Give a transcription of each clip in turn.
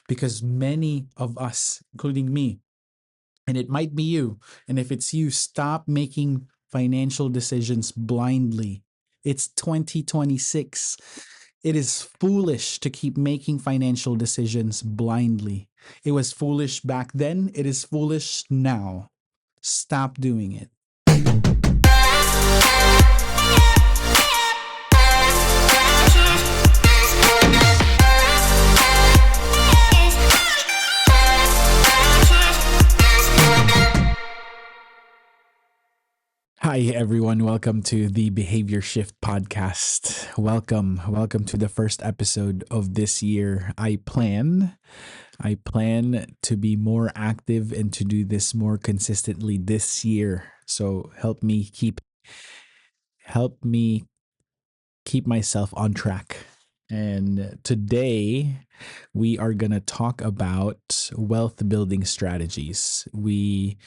because many of us, including me, and it might be you, and if it's you, stop making financial decisions blindly. It's 2026. It is foolish to keep making financial decisions blindly. It was foolish back then, it is foolish now. Stop doing it. Hi, everyone. Welcome to the Behavior Shift podcast. Welcome to the first episode of this year. I plan to be more active and to do this more consistently this year. So help me keep myself on track. And today we are going to talk about wealth building strategies. We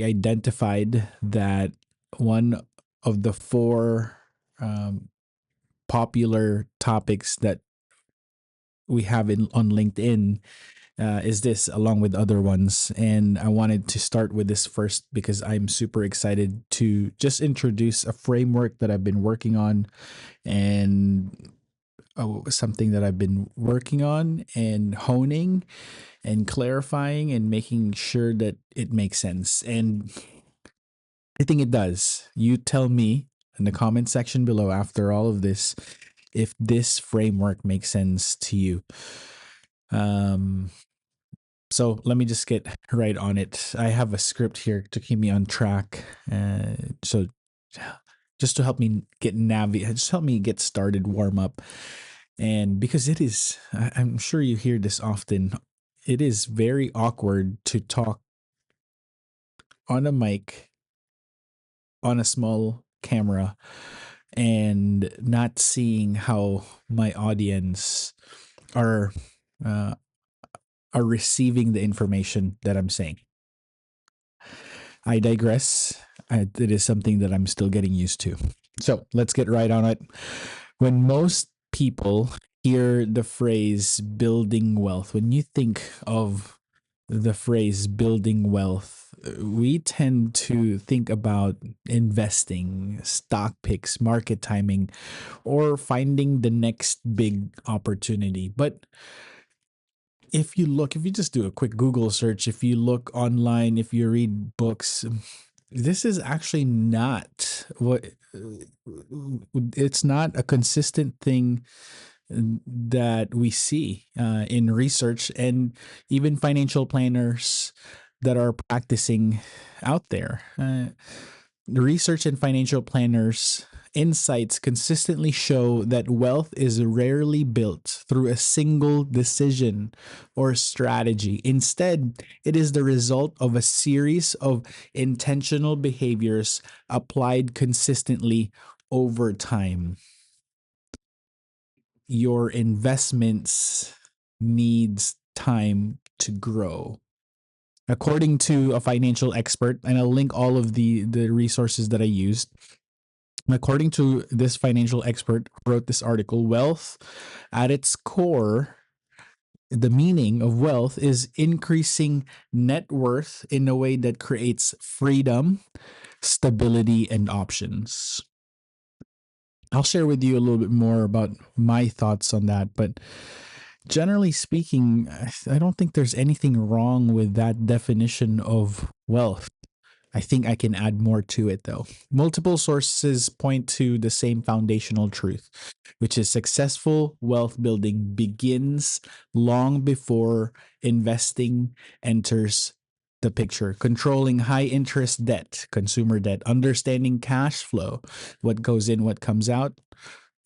identified that one of the four popular topics that we have on LinkedIn is this, along with other ones. And I wanted to start with this first because I'm super excited to just introduce a framework that I've been working on and something that I've been working on and honing and clarifying and making sure that it makes sense. And I think it does. You tell me in the comment section below after all of this if this framework makes sense to you. So let me just get right on it. I have a script here to keep me on track. So just to help me just help me get started, warm up. And because I'm sure you hear this often, it is very awkward to talk on a mic on a small camera and not seeing how my audience are uh, are receiving the information that I'm saying. I digress. It is something that I'm still getting used to. So let's get right on it. When most people hear the phrase building wealth, when you think of the phrase building wealth, we tend to think about investing, stock picks, market timing, or finding the next big opportunity. But if you just do a quick Google search, if you look online, if you read books, this is actually not what it's not a consistent thing that we see in research and even financial planners that are practicing out there. The research and financial planners insights consistently show that wealth is rarely built through a single decision or strategy. Instead, it is the result of a series of intentional behaviors applied consistently over time. Your investments needs time to grow. According to a financial expert, and I'll link all of the resources that I used. According to this financial expert who wrote this article, wealth at its core, the meaning of wealth is increasing net worth in a way that creates freedom, stability, and options. I'll share with you a little bit more about my thoughts on that, but generally speaking, I don't think there's anything wrong with that definition of wealth. I think I can add more to it though. Multiple sources point to the same foundational truth, which is successful wealth building begins long before investing enters the picture. Controlling high interest debt, consumer debt, understanding cash flow, what goes in, what comes out,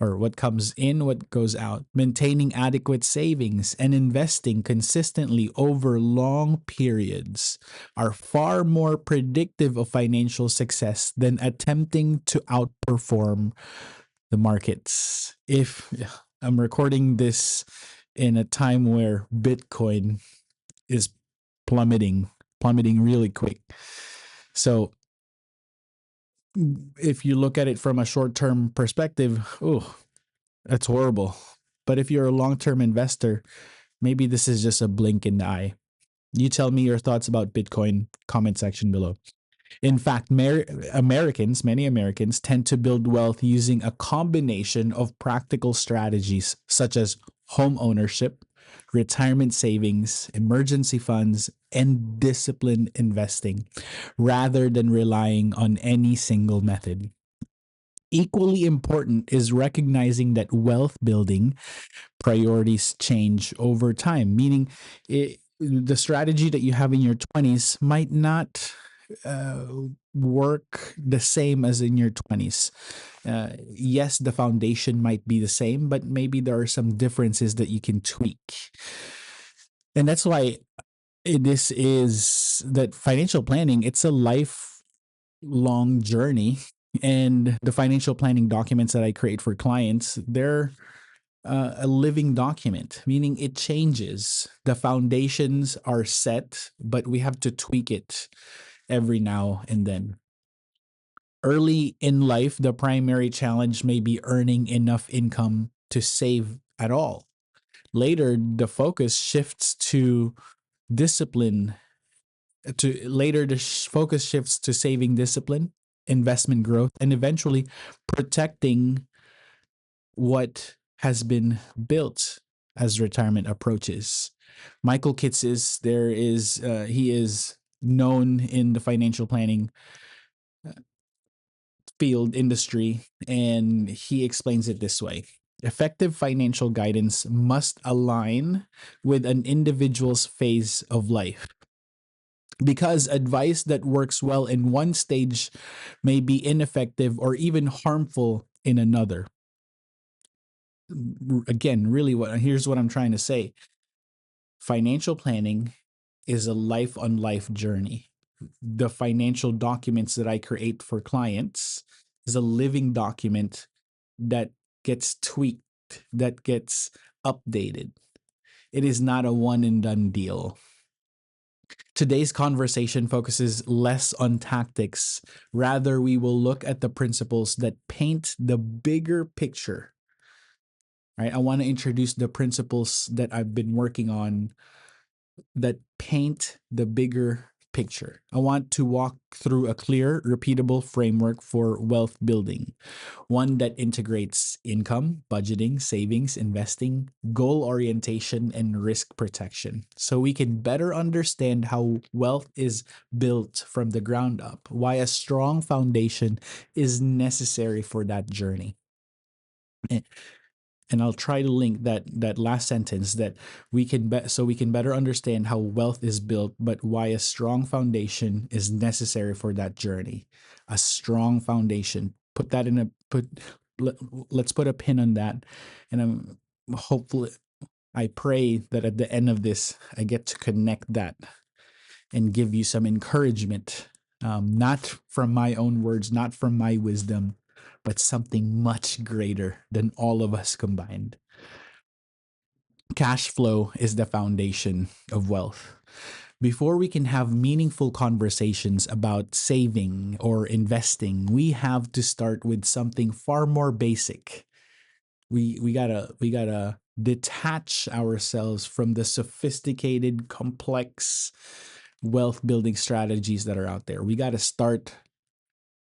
or what comes in, what goes out, maintaining adequate savings and investing consistently over long periods are far more predictive of financial success than attempting to outperform the markets. If I'm recording this in a time where Bitcoin is plummeting really quick. So if you look at it from a short-term perspective, oh, that's horrible. But if you're a long-term investor, maybe this is just a blink in the eye. You tell me your thoughts about Bitcoin, comment section below. In fact, many Americans tend to build wealth using a combination of practical strategies such as home ownership, retirement savings, emergency funds, and disciplined investing, rather than relying on any single method. Equally important is recognizing that wealth building priorities change over time, meaning the strategy that you have in your 20s might not uh, work the same as in your 20s. Yes, the foundation might be the same, but maybe there are some differences that you can tweak. And that's why this is that financial planning, it's a lifelong journey. And the financial planning documents that I create for clients, they're a living document, meaning it changes. The foundations are set, but we have to tweak it every now and then. Early in life, the primary challenge may be earning enough income to save at all. Later, the focus shifts to discipline. Focus shifts to saving discipline, investment growth, and eventually protecting what has been built as retirement approaches. Michael Kitces, he is known in the financial planning field industry, and he explains it this way. Effective financial guidance must align with an individual's phase of life, because advice that works well in one stage may be ineffective or even harmful in another. Again, really, here's what I'm trying to say. Financial planning is a life on life journey. The financial documents that I create for clients is a living document that gets tweaked, that gets updated. It is not a one and done deal. Today's conversation focuses less on tactics. Rather, we will look at the principles that paint the bigger picture. Right? I want to introduce the principles that I've been working on that paint the bigger picture. I want to walk through a clear, repeatable framework for wealth building, one that integrates income, budgeting, savings, investing, goal orientation, and risk protection, so we can better understand how wealth is built from the ground up, why a strong foundation is necessary for that journey. And I'll try to link that last sentence, that so we can better understand how wealth is built, but why a strong foundation is necessary for that journey. A strong foundation. Put that in a put. Let, let's put a pin on that, and I'm hopefully. I pray that at the end of this, I get to connect that and give you some encouragement, not from my own words, not from my wisdom, but something much greater than all of us combined. Cash flow is the foundation of wealth. Before we can have meaningful conversations about saving or investing, we have to start with something far more basic. We gotta detach ourselves from the sophisticated, complex wealth building strategies that are out there. We gotta start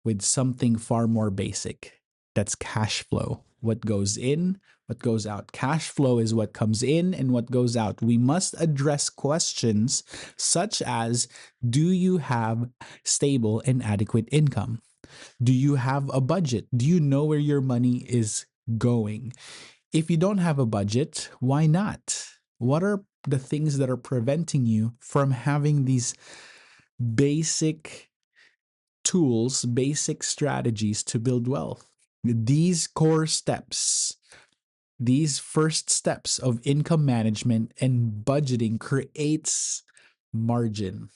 with something far more basic. That's cash flow. What goes in, what goes out. Cash flow is what comes in and what goes out. We must address questions such as, do you have stable and adequate income? Do you have a budget? Do you know where your money is going? If you don't have a budget, why not? What are the things that are preventing you from having these basic tools, basic strategies to build wealth? These core steps, these first steps of income management and budgeting creates margin,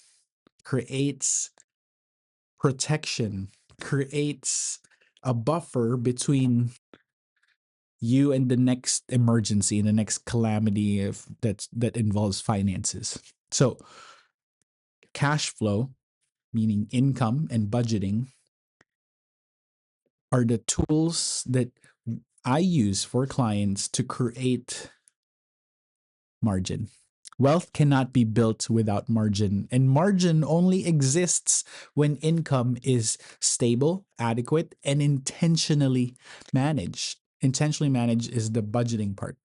creates protection, creates a buffer between you and the next emergency and the next calamity that involves finances. So cash flow, meaning income and budgeting, are the tools that I use for clients to create margin. Wealth cannot be built without margin, and margin only exists when income is stable, adequate, and intentionally managed. Intentionally managed is the budgeting part.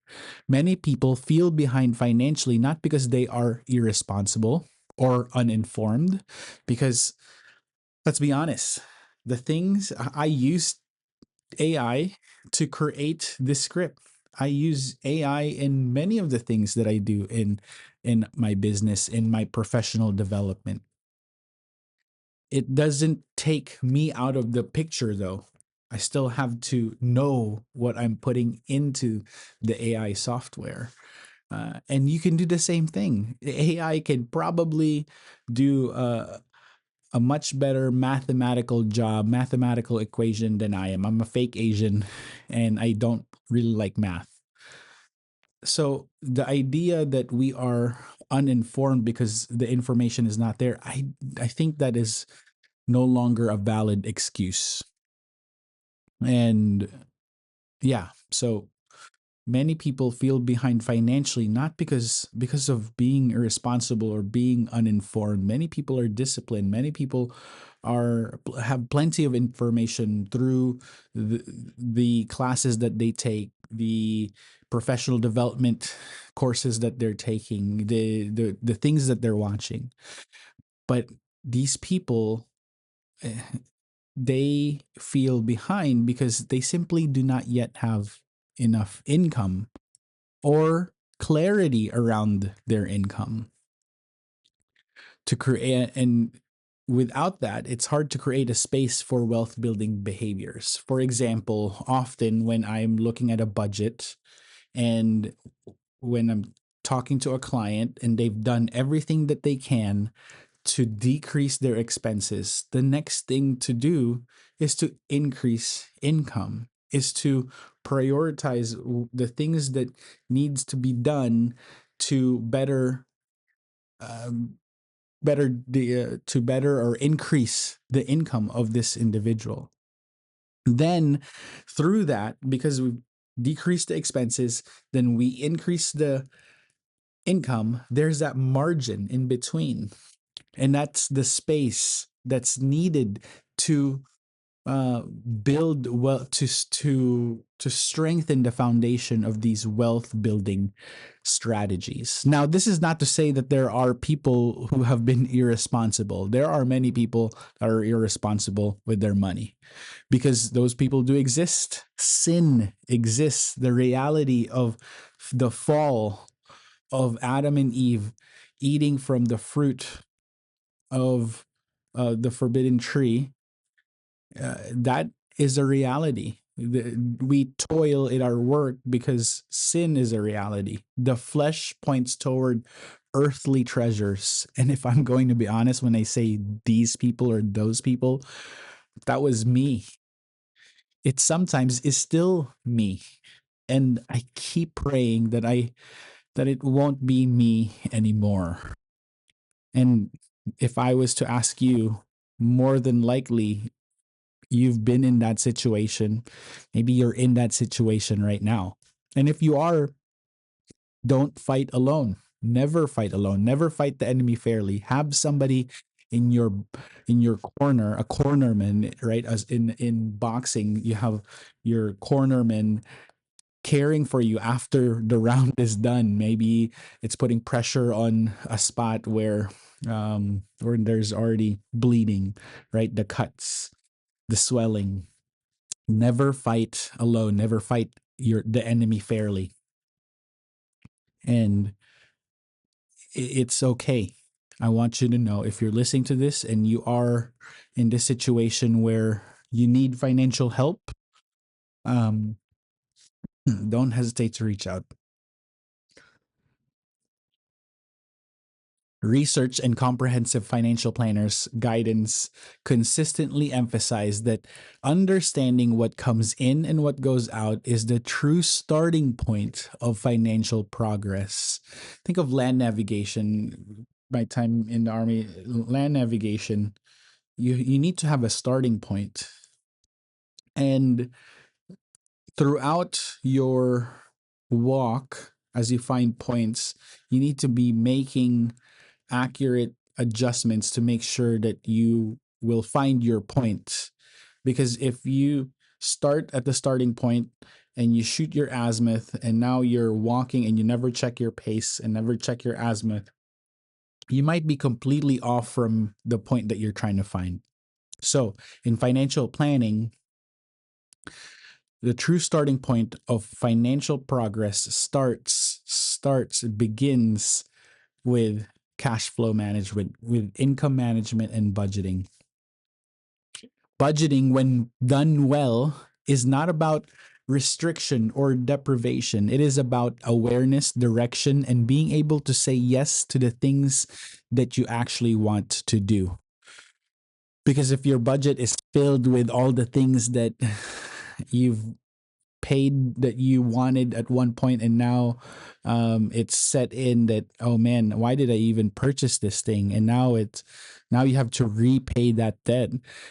Many people feel behind financially not because they are irresponsible or uninformed, because let's be honest, the things I use AI to create this script. I use AI in many of the things that I do in my business, in my professional development. It doesn't take me out of the picture though. I still have to know what I'm putting into the AI software. And you can do the same thing. The AI can probably do a much better mathematical job, mathematical equation than I am. I'm a fake Asian and I don't really like math. So the idea that we are uninformed because the information is not there, I think that is no longer a valid excuse. And yeah, so many people feel behind financially not because of being irresponsible or being uninformed. Many people are disciplined. Many people are have plenty of information through the classes that they take, the professional development courses that they're taking, the things that they're watching. But these people, eh, they feel behind because they simply do not yet have enough income or clarity around their income to create. And without that, it's hard to create a space for wealth building behaviors. For example, often when I'm looking at a budget and when I'm talking to a client and they've done everything that they can to decrease their expenses, the next thing to do is to increase income, is to prioritize the things that needs to be done to um, better or increase the income of this individual. Then through that, because we decrease the expenses, then we increase the income. There's that margin in between, and that's the space that's needed to build wealth, to strengthen the foundation of these wealth building strategies. Now, this is not to say that there are people who have been irresponsible. There are many people that are irresponsible with their money because those people do exist. Sin exists. The reality of the fall of Adam and Eve eating from the fruit of the forbidden tree, that is a reality. We toil in our work because sin is a reality. The flesh points toward earthly treasures. And if I'm going to be honest, when I say these people or those people, that was me. It sometimes is still me. And I keep praying that it won't be me anymore. And if I was to ask you, more than likely you've been in that situation. Maybe you're in that situation right now. And if you are, don't fight alone. Never fight alone. Never fight the enemy fairly. Have somebody in your corner, a cornerman, right? As in boxing, you have your cornerman caring for you after the round is done. Maybe it's putting pressure on a spot where there's already bleeding, right? The cuts, the swelling. Never fight alone. Never fight the enemy fairly. And it's okay. I want you to know, if you're listening to this and you are in this situation where you need financial help, um, don't hesitate to reach out. Research and comprehensive financial planners guidance consistently emphasize that understanding what comes in and what goes out is the true starting point of financial progress. Think of land navigation. My time in the army, land navigation, you need to have a starting point. And throughout your walk, as you find points, you need to be making accurate adjustments to make sure that you will find your point. Because if you start at the starting point and you shoot your azimuth and now you're walking and you never check your pace and never check your azimuth, you might be completely off from the point that you're trying to find. So, in financial planning, the true starting point of financial progress begins with cash flow management, with income management and budgeting. Budgeting, when done well, is not about restriction or deprivation. It is about awareness, direction, and being able to say yes to the things that you actually want to do. Because if your budget is filled with all the things that you've paid that you wanted at one point, and now it's set in that, oh man, why did I even purchase this thing? And now you have to repay that debt,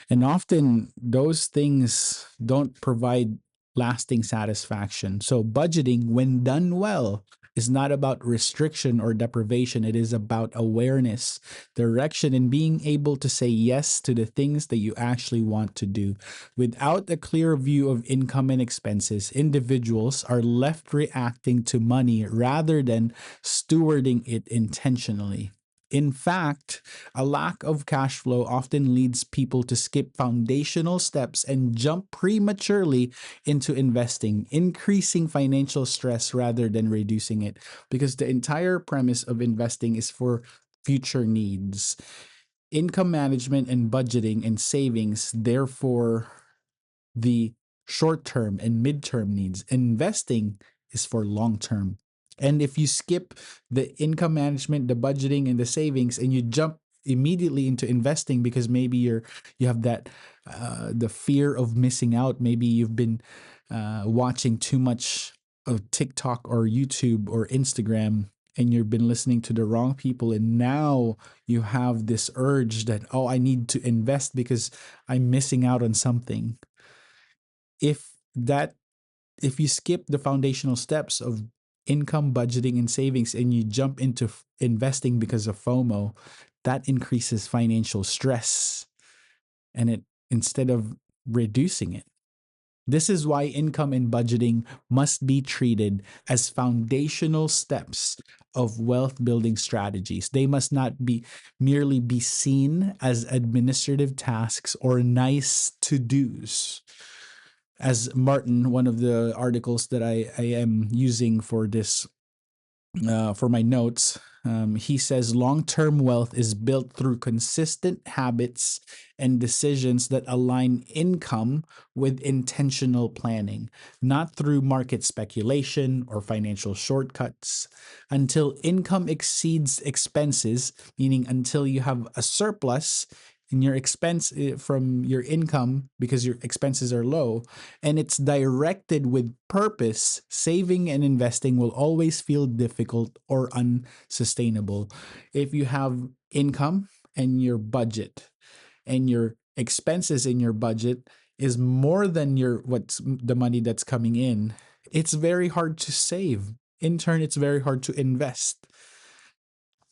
and often those things don't provide lasting satisfaction. So budgeting, when done well, is not about restriction or deprivation. It is about awareness, direction, and being able to say yes to the things that you actually want to do. Without a clear view of income and expenses, individuals are left reacting to money rather than stewarding it intentionally. In fact, a lack of cash flow often leads people to skip foundational steps and jump prematurely into investing, increasing financial stress rather than reducing it. Because the entire premise of investing is for future needs. Income management and budgeting and savings, therefore, the short term and midterm needs. Investing is for long term. And if you skip the income management, the budgeting, and the savings, and you jump immediately into investing because maybe you have that the fear of missing out. Maybe you've been watching too much of TikTok or YouTube or Instagram, and you've been listening to the wrong people, and now you have this urge that, oh, I need to invest because I'm missing out on something. If that if you skip the foundational steps of income, budgeting, and savings, and you jump into investing because of FOMO, that increases financial stress, and it, instead of reducing it. This is why income and budgeting must be treated as foundational steps of wealth building strategies. They must not be merely be seen as administrative tasks or nice to-dos. As Martin, one of the articles that I am using for this for my notes, he says long-term wealth is built through consistent habits and decisions that align income with intentional planning, not through market speculation or financial shortcuts. Until income exceeds expenses, meaning until you have a surplus in your expense from your income because your expenses are low, and it's directed with purpose, saving and investing will always feel difficult or unsustainable. If you have income and your budget and your expenses in your budget is more than what's the money that's coming in, it's very hard to save. In turn, it's very hard to invest.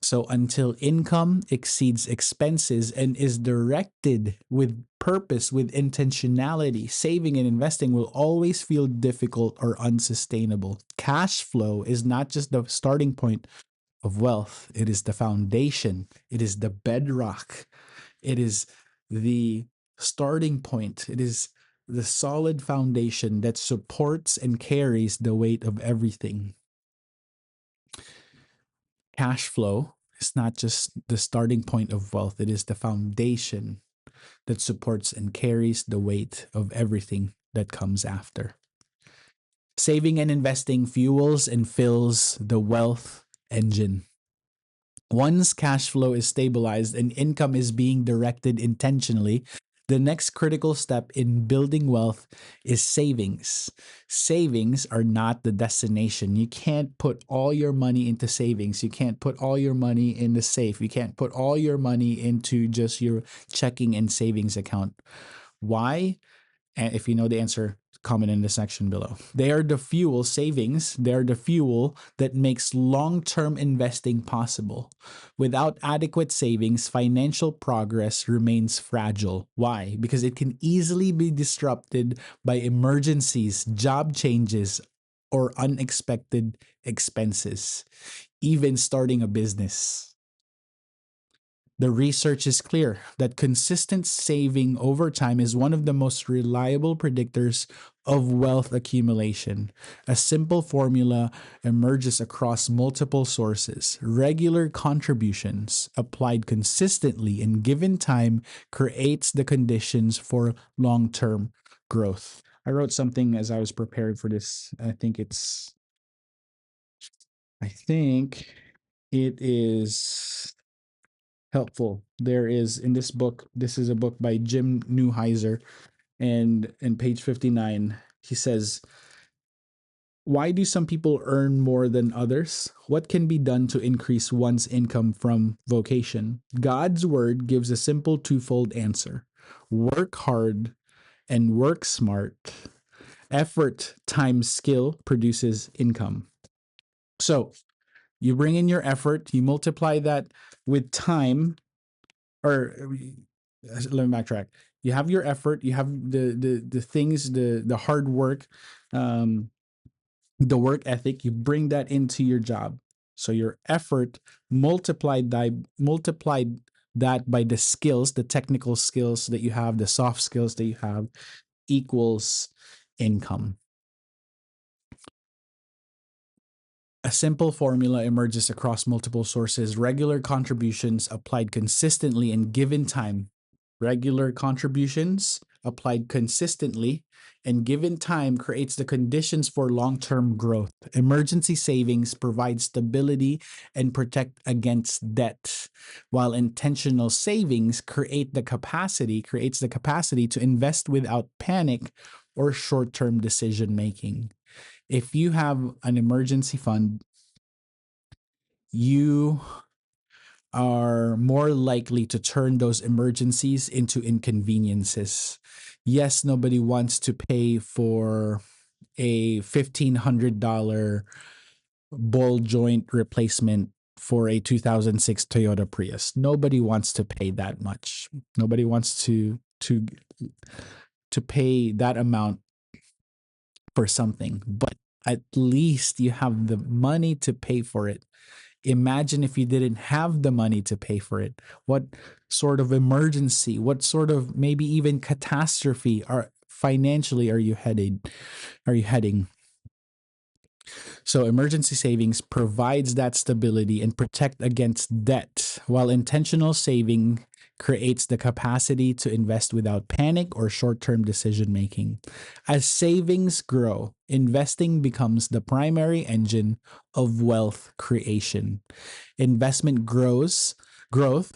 So until income exceeds expenses and is directed with purpose, with intentionality, saving and investing will always feel difficult or unsustainable. Cash flow is not just the starting point of wealth, it is the foundation, it is the bedrock, it is the starting point, it is the solid foundation that supports and carries the weight of everything. Cash flow is not just the starting point of wealth, it is the foundation that supports and carries the weight of everything that comes after. Saving and investing fuels and fills the wealth engine. Once cash flow is stabilized and income is being directed intentionally, the next critical step in building wealth is savings. Savings are not the destination. You can't put all your money into savings. You can't put all your money in the safe. You can't put all your money into just your checking and savings account. Why? And if you know the answer, comment in the section below. They are the fuel, savings, they're the fuel that makes long term investing possible. Without adequate savings, financial progress remains fragile. Why? Because it can easily be disrupted by emergencies, job changes, or unexpected expenses, even starting a business. The research is clear that consistent saving over time is one of the most reliable predictors of wealth accumulation. A simple formula emerges across multiple sources. Regular contributions applied consistently in given time creates the conditions for long-term growth. I wrote something as I was prepared for this. I think it is helpful. There is in this book, this is a book by Jim Neuheiser, and in page 59, he says, why do some people earn more than others? What can be done to increase one's income from vocation? God's word gives a simple twofold answer: work hard and work smart. Effort times skill produces income. So you bring in your effort, you multiply that with time, or let me backtrack. You have your effort, you have the things, the hard work, um, the work ethic. You bring that into your job. So your effort multiplied that by the skills, the technical skills that you have, the soft skills that you have, equals income. A simple formula emerges across multiple sources. Regular contributions applied consistently in given time. Regular contributions applied consistently and given time creates the conditions for long-term growth. Emergency savings provide stability and protect against debt, while intentional savings creates the capacity to invest without panic or short-term decision making. If you have an emergency fund, you are more likely to turn those emergencies into inconveniences. Yes, nobody wants to pay for a $1,500 ball joint replacement for a 2006 Toyota Prius. Nobody wants to pay that much. Nobody wants to pay that amount for something, but at least you have the money to pay for it. Imagine if you didn't have the money to pay for it. What sort of emergency, what sort of maybe even catastrophe are financially are you heading? So emergency savings provides that stability and protect against debt, while intentional saving creates the capacity to invest without panic or short-term decision making. As savings grow, investing becomes the primary engine of wealth creation. Investment growth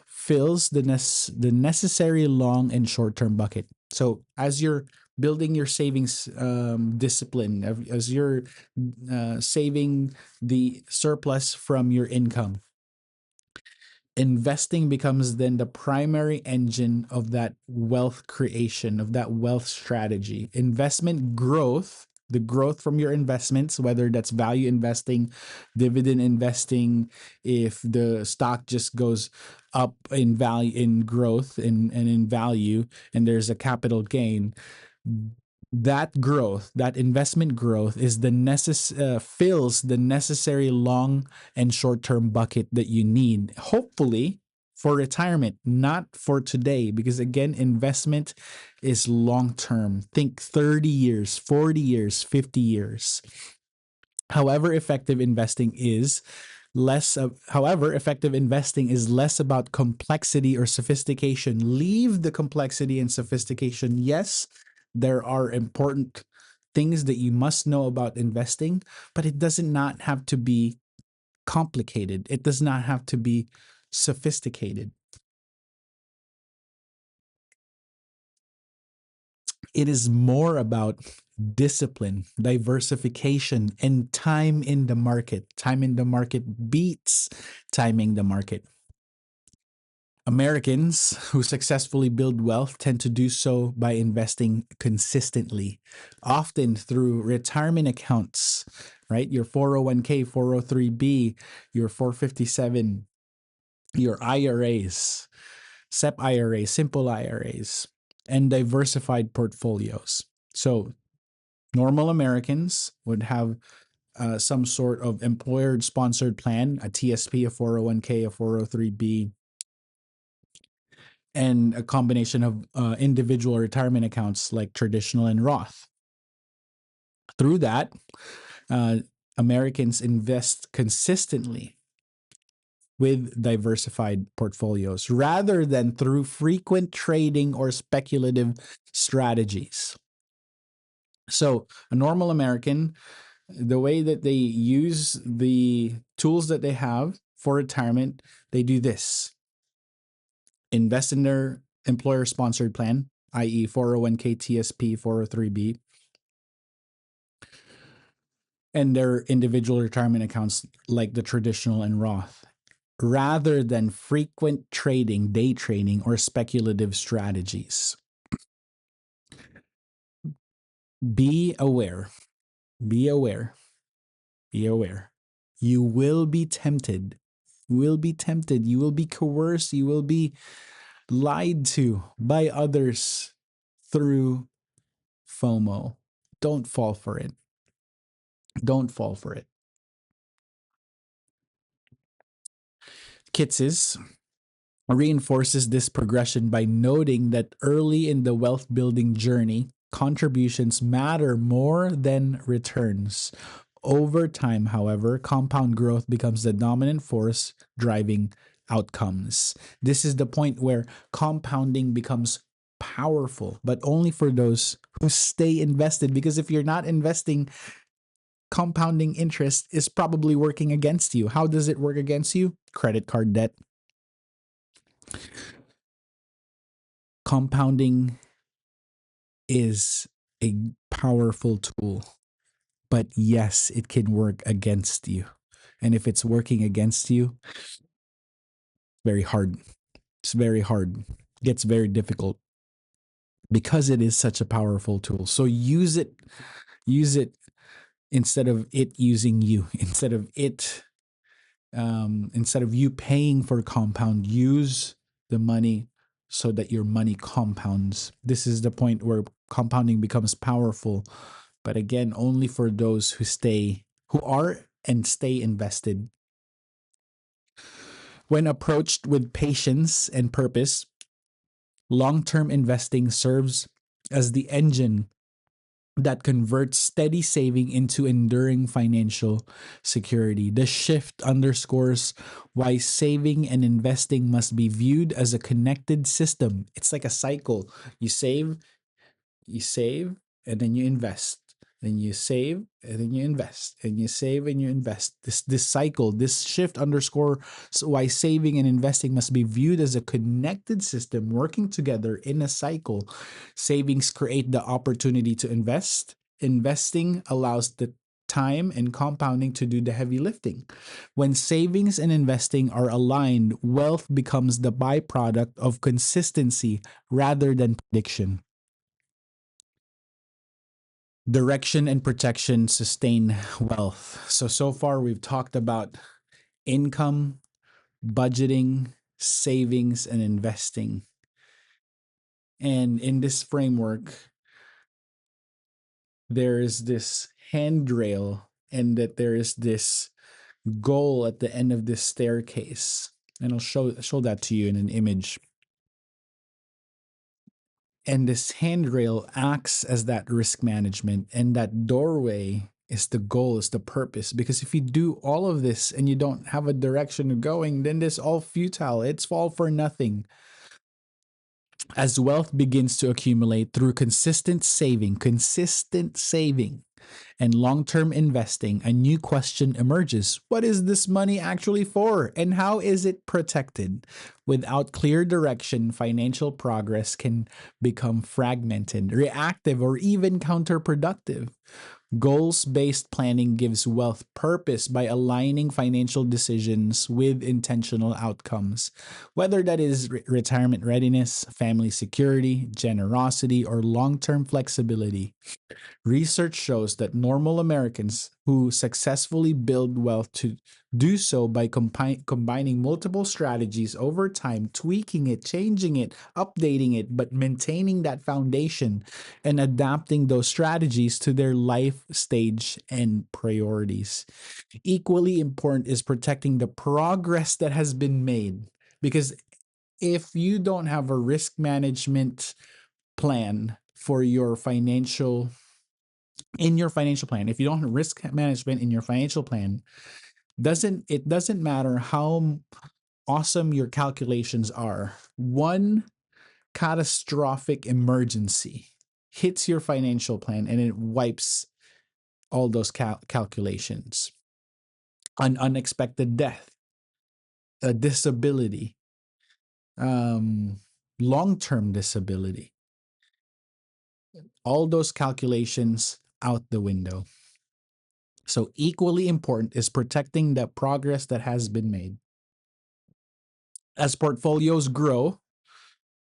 fills the necessary long and short-term bucket. So as you're building your savings discipline, as you're saving the surplus from your income, investing becomes then the primary engine of that wealth creation, of that wealth strategy. Investment growth, the growth from your investments, whether that's value investing, dividend investing, if the stock just goes up in value, in growth, and in value, and there's a capital gain, that growth, that investment growth is fills the necessary long and short-term bucket that you need, hopefully for retirement, not for today, because again, investment is long-term. Think 30 years, 40 years, 50 years. However, effective investing is less about complexity or sophistication. Leave the complexity and sophistication. Yes, there are important things that you must know about investing, but it does not have to be complicated. It does not have to be sophisticated. It is more about discipline, diversification, and time in the market. Time in the market beats timing the market. Americans who successfully build wealth tend to do so by investing consistently, often through retirement accounts, right? Your 401k, 403b, your 457, your IRAs, SEP IRAs, simple IRAs, and diversified portfolios. So, normal Americans would have some sort of employer sponsored plan, a TSP, a 401k, a 403b, and a combination of individual retirement accounts like traditional and Roth. Through that, uh, Americans invest consistently with diversified portfolios rather than through frequent trading or speculative strategies. So, a normal American, the way that they use the tools that they have for retirement, they do this: invest in their employer sponsored plan, i.e., 401k, TSP, 403b, and their individual retirement accounts like the traditional and Roth, rather than frequent trading, day trading, or speculative strategies. Be aware, be aware, be aware. You will be tempted. You will be tempted. You will be coerced. You will be lied to by others through FOMO. Don't fall for it. Don't fall for it. Kitses reinforces this progression by noting that early in the wealth building journey, contributions matter more than returns. Over time, however, compound growth becomes the dominant force driving outcomes. This is the point where compounding becomes powerful, but only for those who stay invested. Because if you're not investing, compounding interest is probably working against you. How does it work against you? Credit card debt. Compounding is a powerful tool, but yes, it can work against you. And if it's working against you, very hard. It's very hard. It gets very difficult because it is such a powerful tool. So use it. Use it instead of it using you. Instead of you paying for compound, use the money so that your money compounds. This is the point where compounding becomes powerful, but again, only for those who are and stay invested. When approached with patience and purpose, long-term investing serves as the engine that converts steady saving into enduring financial security. The shift underscores why saving and investing must be viewed as a connected system. It's like a cycle. You save, and then you invest. Then you save, and then you invest, and you save and you invest. This cycle, this shift underscores why saving and investing must be viewed as a connected system working together in a cycle. Savings create the opportunity to invest. Investing allows the time and compounding to do the heavy lifting. When savings and investing are aligned, wealth becomes the byproduct of consistency rather than prediction. Direction and protection sustain wealth. So far we've talked about income, budgeting, savings, and investing. And in this framework, there is this handrail, and that there is this goal at the end of this staircase. And I'll show that to you in an image. And this handrail acts as that risk management, and that doorway is the goal, is the purpose. Because if you do all of this and you don't have a direction of going, then this all futile. It's all for nothing. As wealth begins to accumulate through consistent saving, and long-term investing, a new question emerges. What is this money actually for, and how is it protected? Without clear direction, financial progress can become fragmented, reactive, or even counterproductive. Goals based planning gives wealth purpose by aligning financial decisions with intentional outcomes, whether that is retirement readiness, family security, generosity, or long term flexibility. Research shows that normal Americans who successfully build wealth to do so by combining multiple strategies over time, tweaking it, changing it, updating it, but maintaining that foundation and adapting those strategies to their life stage and priorities. Equally important is protecting the progress that has been made, because if you don't have a risk management plan for your financial in your financial plan, if you don't have risk management in your financial plan, doesn't matter how awesome your calculations are. One catastrophic emergency hits your financial plan and it wipes all those calculations. An unexpected death, a disability, um, long-term disability, all those calculations out the window. So equally important is protecting the progress that has been made. As portfolios grow,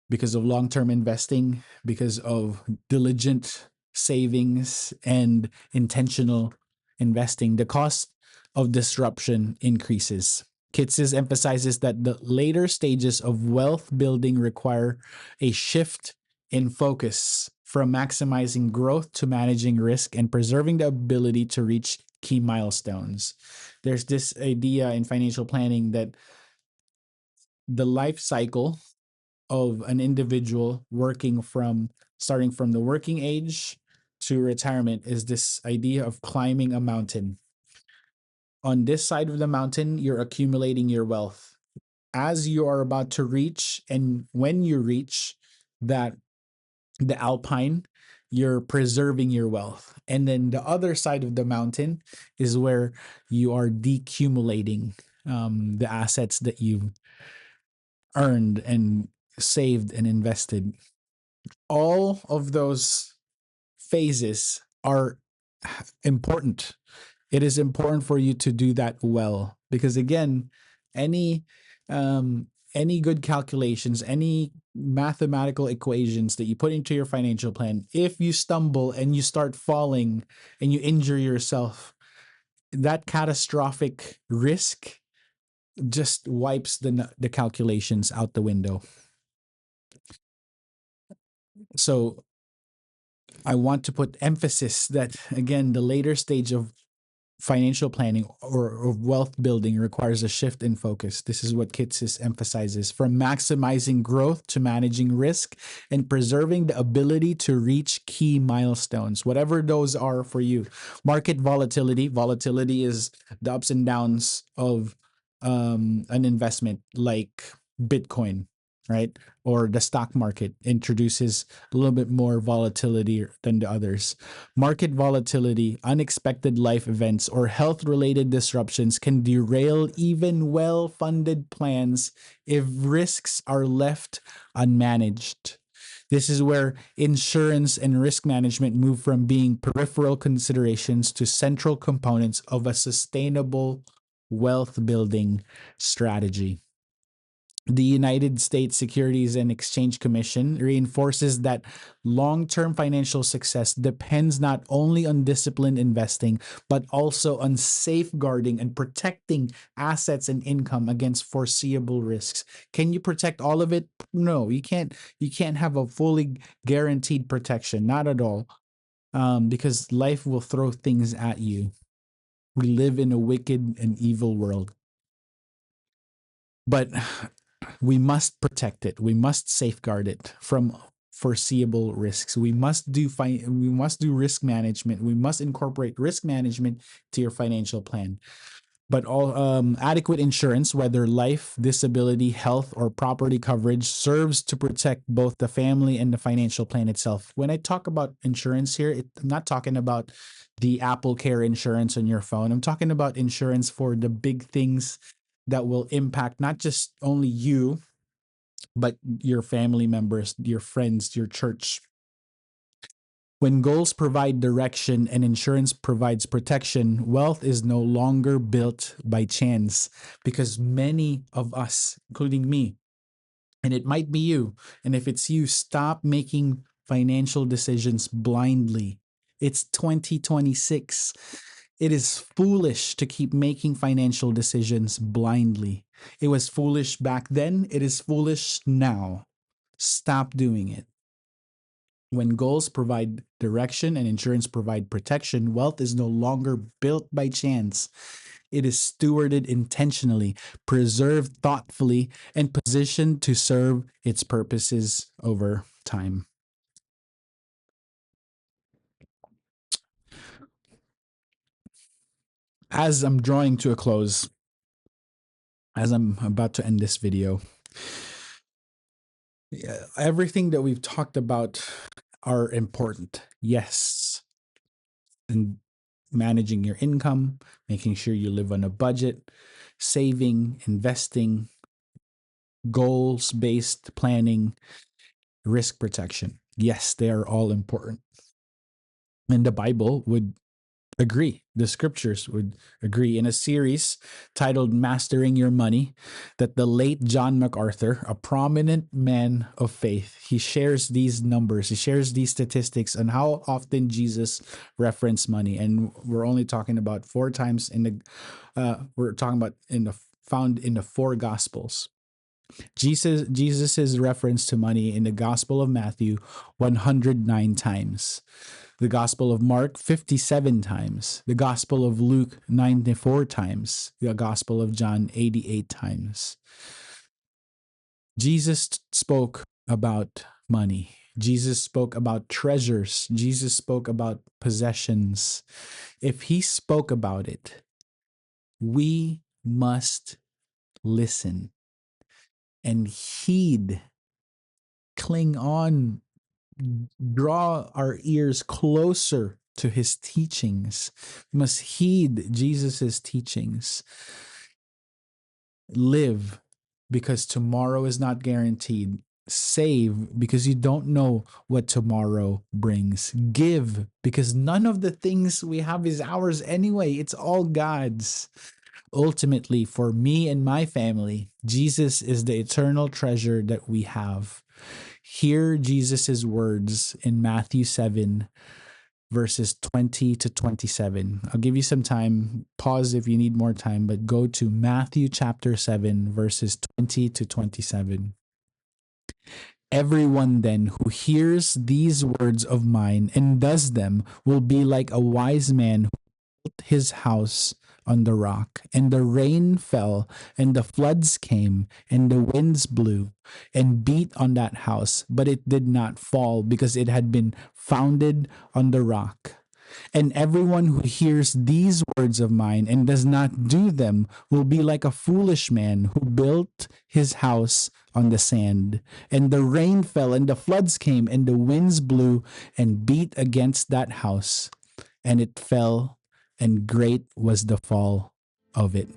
because of long term investing, because of diligent savings and intentional investing, the cost of disruption increases. Kitces emphasizes that the later stages of wealth building require a shift in focus from maximizing growth to managing risk and preserving the ability to reach key milestones. There's this idea in financial planning that the life cycle of an individual working from starting from the working age to retirement is this idea of climbing a mountain. On this side of the mountain, you're accumulating your wealth. As you are about to reach, and when you reach that, the alpine, you're preserving your wealth. And then the other side of the mountain is where you are decumulating the assets that you've earned and saved and invested. All of those phases are important. It is important for you to do that well, because again, any any good calculations, any mathematical equations that you put into your financial plan, if you stumble and you start falling and you injure yourself, that catastrophic risk just wipes the calculations out the window. So I want to put emphasis that, again, the later stage of financial planning or wealth building requires a shift in focus. This is what Kitces emphasizes, from maximizing growth to managing risk and preserving the ability to reach key milestones, whatever those are for you. Market volatility. Volatility is the ups and downs of an investment like Bitcoin, right? Or the stock market introduces a little bit more volatility than the others. Market volatility, unexpected life events, or health related disruptions can derail even well funded plans if risks are left unmanaged. This is where insurance and risk management move from being peripheral considerations to central components of a sustainable wealth building strategy. The United States Securities and Exchange Commission reinforces that long term financial success depends not only on disciplined investing, but also on safeguarding and protecting assets and income against foreseeable risks. Can you protect all of it? No, you can't. You can't have a fully guaranteed protection, not at all, because life will throw things at you. We live in a wicked and evil world. But we must protect it. We must safeguard it from foreseeable risks. We must do risk management. We must incorporate risk management to your financial plan. But all adequate insurance, whether life, disability, health, or property coverage, serves to protect both the family and the financial plan itself. When I talk about insurance here, I'm not talking about the Apple Care insurance on your phone. I'm talking about insurance for the big things that will impact not just only you, but your family members, your friends, your church, When goals provide direction and insurance provides protection, wealth is no longer built by chance, because many of us, including me, and it might be you, and if it's you, stop making financial decisions blindly. It's 2026. It is foolish to keep making financial decisions blindly. It was foolish back then, it is foolish now. Stop doing it. When goals provide direction and insurance provide protection, wealth is no longer built by chance. It is stewarded intentionally, preserved thoughtfully, and positioned to serve its purposes over time. As I'm drawing to a close, as I'm about to end this video, everything that we've talked about are important. Yes. And managing your income, making sure you live on a budget, saving, investing, goals based planning, risk protection. Yes, they are all important. And the Bible would agree. The scriptures would agree. In a series titled Mastering Your Money, that the late John MacArthur, a prominent man of faith, he shares these numbers, he shares these statistics on how often Jesus referenced money. And we're only talking about 4 times in the we're talking about in the found in the 4 gospels. Jesus's reference to money in the Gospel of Matthew 109 times. The Gospel of Mark 57 times. The Gospel of Luke 94 times. The Gospel of John 88 times. Jesus spoke about money. Jesus spoke about treasures. Jesus spoke about possessions. If he spoke about it, we must listen and heed, cling on, draw our ears closer to his teachings. We must heed Jesus's teachings. Live, because tomorrow is not guaranteed. Save, because you don't know what tomorrow brings. Give, because none of the things we have is ours anyway. It's all God's. Ultimately, for me and my family, Jesus is the eternal treasure that we have. Hear Jesus's words in Matthew 7, verses 20 to 27. I'll give you some time. Pause if you need more time, but go to Matthew chapter 7, verses 20 to 27. Everyone then who hears these words of mine and does them will be like a wise man his house on the rock, and the rain fell, and the floods came, and the winds blew and beat on that house, but it did not fall, because it had been founded on the rock. And everyone who hears these words of mine and does not do them will be like a foolish man who built his house on the sand. And the rain fell, and the floods came, and the winds blew and beat against that house, and it fell, and great was the fall of it.